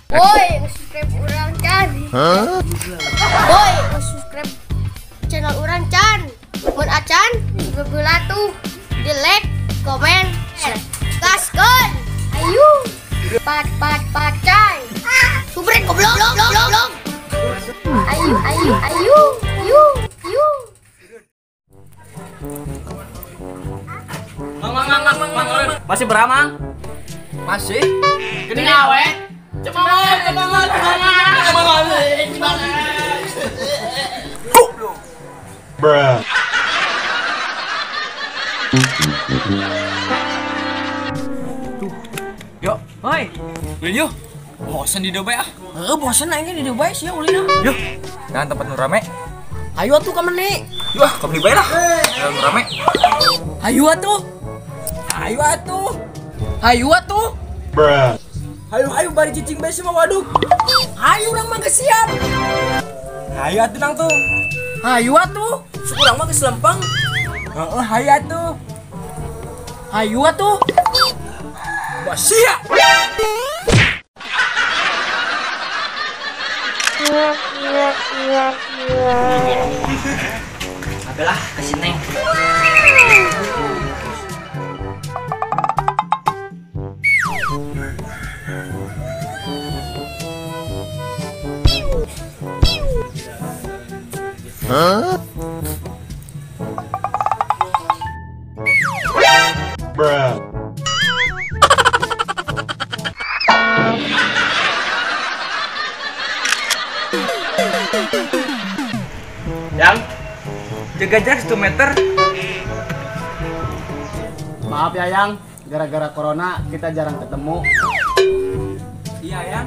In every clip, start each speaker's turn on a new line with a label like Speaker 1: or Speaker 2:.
Speaker 1: Woi, subscribe urang Can. Woi, subscribe channel urang Can. Mun acan, subscribe tuh. Di like, komen, share. Gaskeun. Ayo. Pacai. Subscribe goblok. Ayo.
Speaker 2: Mang. Masih beramang? Masih? Gini awet? Cemangat.
Speaker 3: Bruh.
Speaker 2: Yuk, hoi. Ulin yuk. Bosan di Dubai ah. Bosan aja di Dubai sih ulin. Yuk. Nah, tempat nu rame. Ayo atuh ka meneh. Wah, ka beli bae lah. Nu rame. Ayo atuh.
Speaker 3: Bruh.
Speaker 2: Hayu bari cicing bae sama waduk. Hayu urang mah geus siap. Hayu atuh nang tuh. Hayu atuh. Urang mah geus lempeng. Heeh, hayu atuh. Hayu atuh. Wah, siap. Abelah kasih neng.
Speaker 3: Bruh.
Speaker 2: Yang jaga jarak 1 meter.
Speaker 4: Maaf ya Yang, gara-gara corona kita jarang ketemu.
Speaker 2: Iya yang.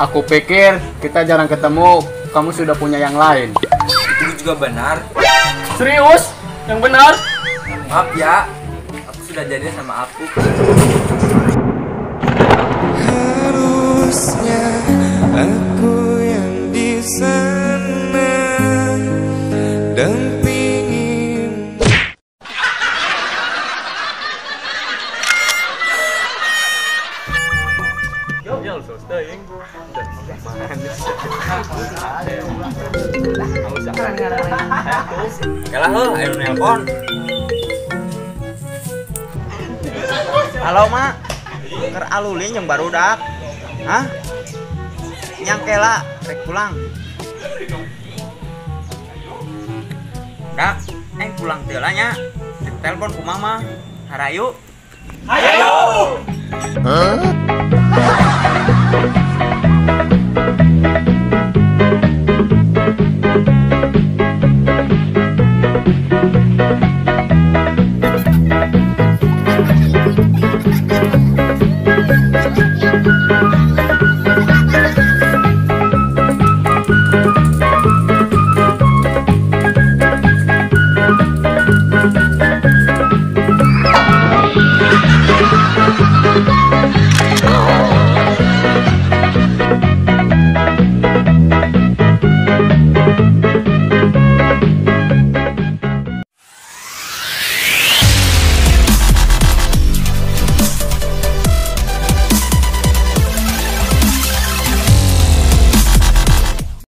Speaker 4: Aku pikir kita jarang ketemu, kamu sudah punya yang lain.
Speaker 2: Itu juga benar.
Speaker 4: Serius? Yang benar?
Speaker 2: Maaf ya, aku sudah jadi sama aku.
Speaker 5: Harusnya aku yang di sana dampingin.
Speaker 2: Kalah lo, ayo nelpon.
Speaker 6: Halo mak, ker alulin yang barudak. Hah? Nyangkela, rek pulang. Dak, pulang teu nya. Telepon ku mama. Harayu.
Speaker 3: Huh?